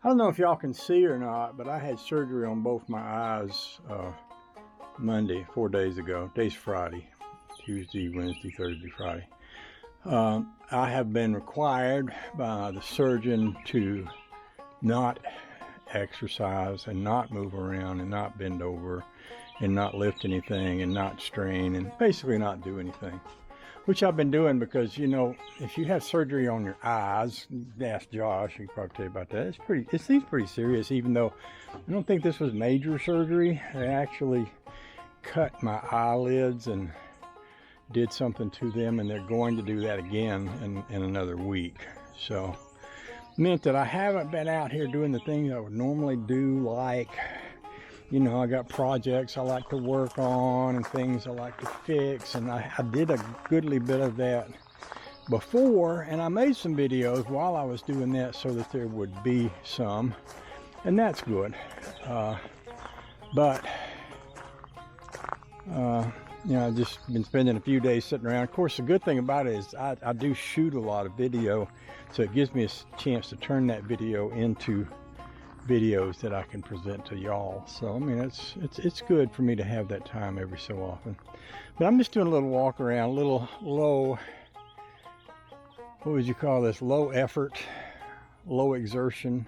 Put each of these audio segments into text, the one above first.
I don't know if y'all can see or not, but I had surgery on both my eyes Monday, 4 days ago. Today's Friday, Tuesday, Wednesday, Thursday, Friday. I have been required by the surgeon to not exercise and not move around and not bend over and not lift anything and not strain and basically not do anything. Which I've been doing because, you know, if you have surgery on your eyes, ask Josh, he can probably tell you about that. It seems pretty serious, even though I don't think this was major surgery. They actually cut my eyelids and did something to them, and they're going to do that again in another week. So, meant that I haven't been out here doing the things I would normally do, like, you know, I got projects I like to work on and things I like to fix, and I did a goodly bit of that before, and I made some videos while I was doing that so that there would be some, and that's good. You know, I've just been spending a few days sitting around. Of course, the good thing about it is I do shoot a lot of video, so it gives me a chance to turn that video into videos that I can present to y'all. So I mean, it's good for me to have that time every so often. But I'm just doing a little walk around, a little low, what would you call this, low effort, low exertion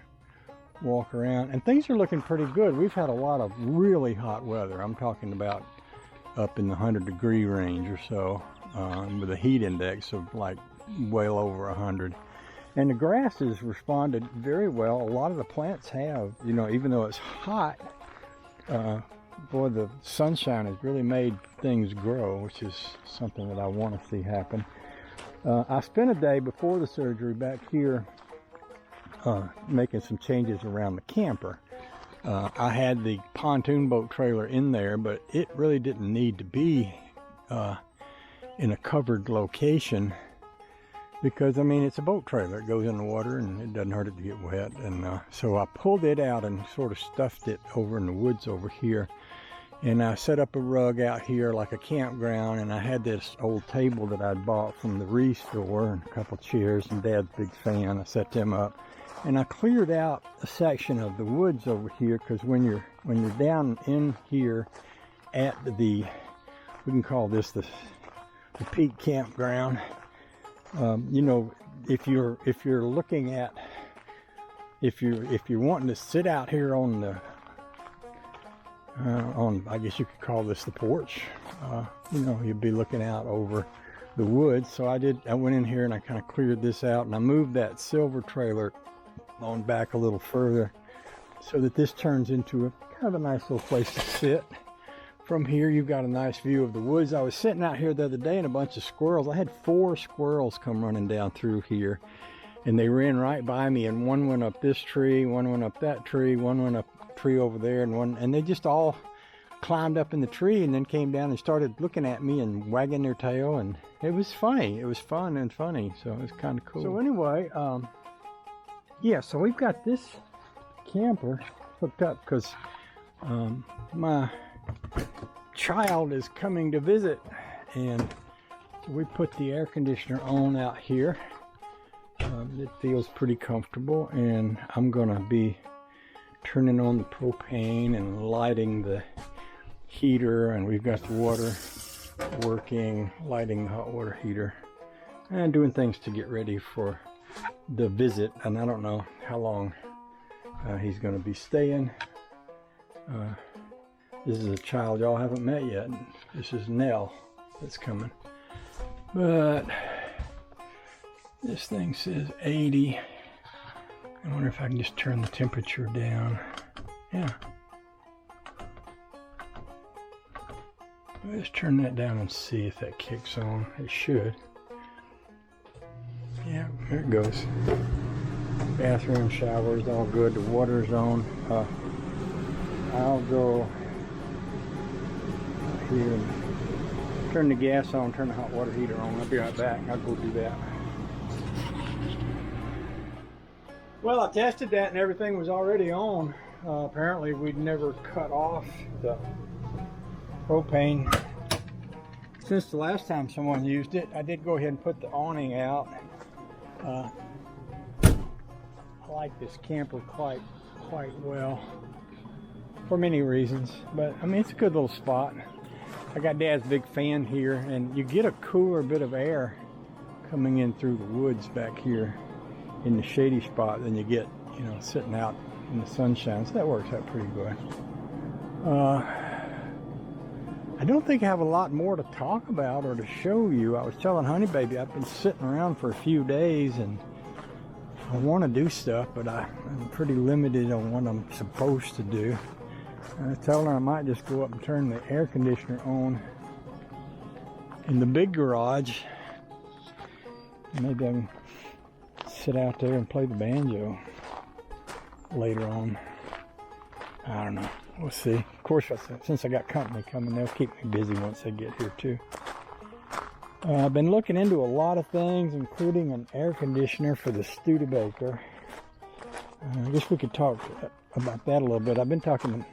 walk around, and things are looking pretty good. We've had a lot of really hot weather. I'm talking about up in the 100-degree range or so, with a heat index of like well over 100. And the grass has responded very well. A lot of the plants have, you know, even though it's hot, boy, the sunshine has really made things grow, which is something that I want to see happen. I spent a day before the surgery back here making some changes around the camper. I had the pontoon boat trailer in there, but it really didn't need to be in a covered location, because I mean, it's a boat trailer. It goes in the water and it doesn't hurt it to get wet. And so I pulled it out and sort of stuffed it over in the woods over here, and I set up a rug out here like a campground, and I had this old table that I'd bought from the Reese store and a couple chairs, and Dad's a big fan. I set them up, and I cleared out a section of the woods over here, because when you're down in here at the, we can call this the peak campground. You know, if you're looking at, if you're wanting to sit out here on the I guess you could call this the porch, you know, you'd be looking out over the woods. So I went in here and I kind of cleared this out, and I moved that silver trailer on back a little further so that this turns into a kind of a nice little place to sit. From here, you've got a nice view of the woods. I was sitting out here the other day and a bunch of squirrels. I had 4 squirrels come running down through here, and they ran right by me, and one went up this tree, one went up that tree, one went up a tree over there, and they just all climbed up in the tree and then came down and started looking at me and wagging their tail, and it was funny. It was fun and funny, so it was kind of cool. So anyway, yeah, so we've got this camper hooked up because my child is coming to visit, and so we put the air conditioner on out here. It feels pretty comfortable, and I'm gonna be turning on the propane and lighting the heater, and we've got the water working, lighting the hot water heater, and doing things to get ready for the visit. And I don't know how long he's gonna be staying. This is a child y'all haven't met yet. This is Nell that's coming. But this thing says 80. I wonder if I can just turn the temperature down. Yeah. Let's turn that down and see if that kicks on. It should. Yeah, there it goes. Bathroom, showers, all good. The water's on. I'll go here and turn the gas on, turn the hot water heater on. I'll be right back. I'll go do that. Well, I tested that and everything was already on. Apparently we'd never cut off the propane since the last time someone used it. I did go ahead and put the awning out. like this camper quite well for many reasons, but I mean, it's a good little spot. I got Dad's big fan here, and you get a cooler bit of air coming in through the woods back here in the shady spot than you get, you know, sitting out in the sunshine. So that works out pretty good. I don't think I have a lot more to talk about or to show you. I was telling Honey Baby I've been sitting around for a few days and I want to do stuff, but I'm pretty limited on what I'm supposed to do. I told her I might just go up and turn the air conditioner on in the big garage. Maybe I can sit out there and play the banjo later on. I don't know. We'll see. Of course, since I got company coming, they'll keep me busy once they get here too. I've been looking into a lot of things, including an air conditioner for the Studibaker. I guess we could talk about that a little bit. I've been talking to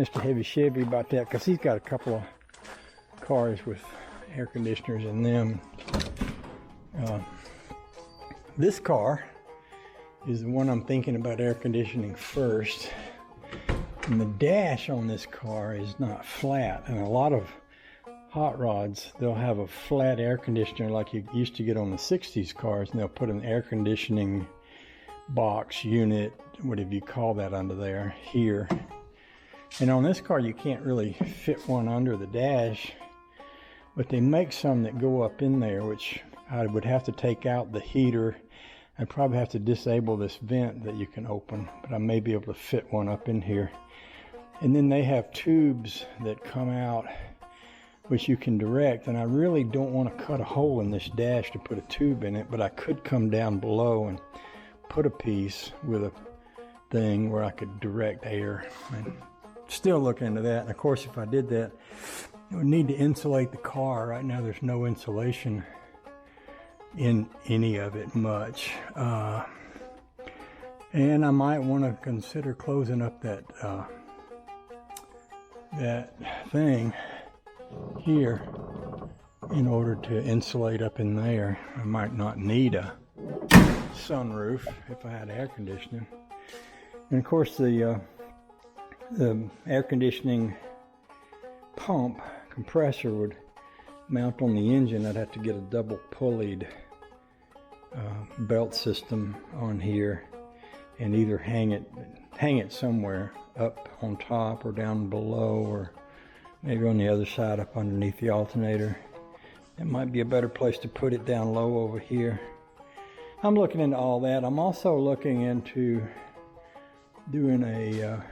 Mr. Heavy Chevy about that because he's got a couple of cars with air conditioners in them. This car is the one I'm thinking about air conditioning first. And the dash on this car is not flat, and a lot of hot rods, they'll have a flat air conditioner like you used to get on the 60s cars, and they'll put an air conditioning box unit, whatever you call that, under there here. And on this car you can't really fit one under the dash, but they make some that go up in there, which I would have to take out the heater. I'd probably have to disable this vent that you can open, but I may be able to fit one up in here. And then they have tubes that come out which you can direct, and I really don't want to cut a hole in this dash to put a tube in it, but I could come down below and put a piece with a thing where I could direct air. And still looking into that. And of course, if I did that, it would need to insulate the car. Right now there's no insulation in any of it much. And I might want to consider closing up that thing here in order to insulate up in there. I might not need a sunroof if I had air conditioning. And of course the air conditioning pump compressor would mount on the engine. I'd have to get a double pulleyed belt system on here and either hang it somewhere up on top or down below, or maybe on the other side up underneath the alternator. It might be a better place to put it down low over here. I'm looking into all that. I'm also looking into doing a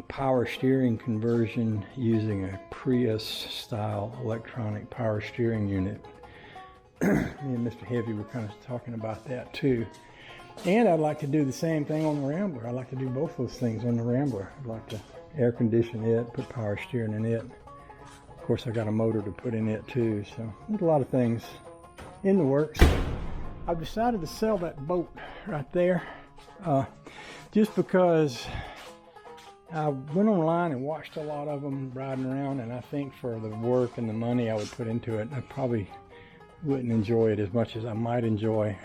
power steering conversion using a Prius style electronic power steering unit. Me and Mr. Heavy were kind of talking about that too. And I'd like to do the same thing on the Rambler. I'd like to do both those things on the Rambler. I'd like to air condition it, put power steering in it. Of course, I got a motor to put in it too. So there's a lot of things in the works. I've decided to sell that boat right there, just because I went online and watched a lot of them riding around, and I think for the work and the money I would put into it, I probably wouldn't enjoy it as much as I might enjoy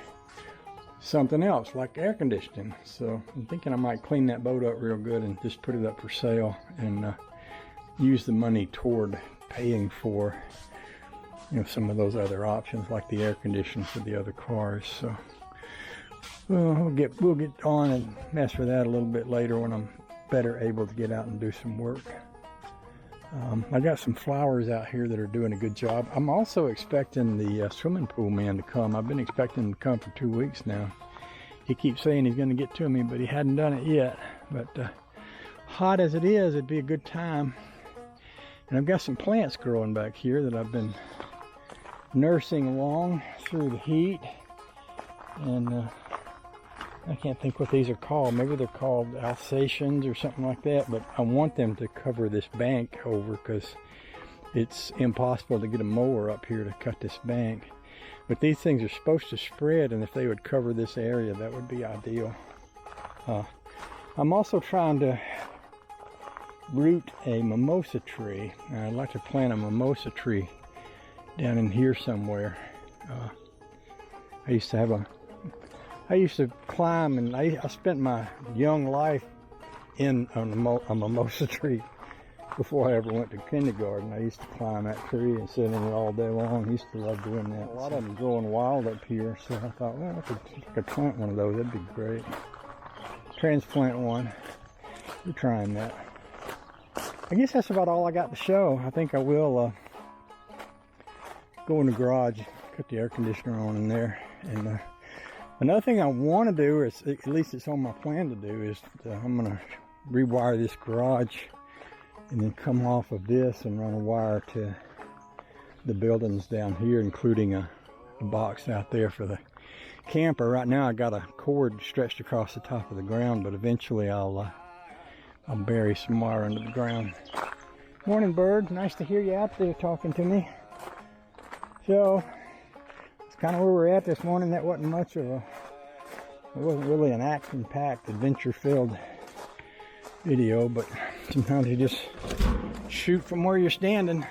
something else like air conditioning. So I'm thinking I might clean that boat up real good and just put it up for sale and use the money toward paying for, you know, some of those other options like the air conditioning for the other cars. So we'll get on and mess with that a little bit later when I'm better able to get out and do some work. I got some flowers out here that are doing a good job. I'm also expecting the swimming pool man to come. I've been expecting him to come for 2 weeks now. He keeps saying he's going to get to me, but he hadn't done it yet. But hot as it is, it'd be a good time. And I've got some plants growing back here that I've been nursing along through the heat. And I can't think what these are called. Maybe they're called Alsatians or something like that, but I want them to cover this bank over because it's impossible to get a mower up here to cut this bank. But these things are supposed to spread, and if they would cover this area, that would be ideal. I'm also trying to root a mimosa tree. I'd like to plant a mimosa tree down in here somewhere. I used to have I used to climb, and I spent my young life on a mimosa tree before I ever went to kindergarten. I used to climb that tree and sit in it all day long. I used to love doing that. A lot of them growing wild up here, so I thought, well, I could plant one of those. That'd be great. Transplant one. We're trying that. I guess that's about all I got to show. I think I will go in the garage, cut the air conditioner on in there. And another thing I want to do, is at least it's on my plan to do, is I'm going to rewire this garage and then come off of this and run a wire to the buildings down here, including a box out there for the camper. Right now I got a cord stretched across the top of the ground, but eventually I'll bury some wire under the ground. Morning, bird. Nice to hear you out there talking to me. So it's kind of where we're at this morning. That wasn't much of it wasn't really an action-packed, adventure-filled video, but sometimes you just shoot from where you're standing.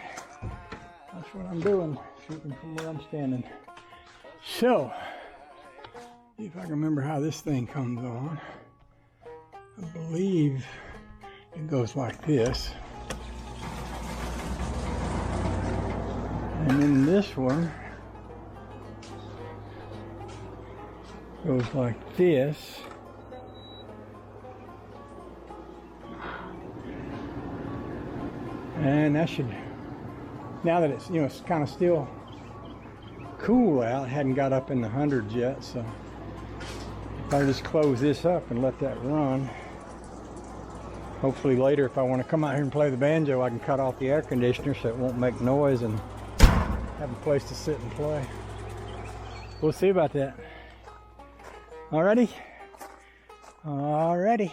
That's what I'm doing, shooting from where I'm standing. So, see if I can remember how this thing comes on. I believe it goes like this. And then this one goes like this. And that should, now that it's, it's kind of still cool out, it hadn't got up in the hundreds yet, so if I just close this up and let that run, hopefully later if I want to come out here and play the banjo, I can cut off the air conditioner so it won't make noise and have a place to sit and play. We'll see about that. Alrighty? Alrighty.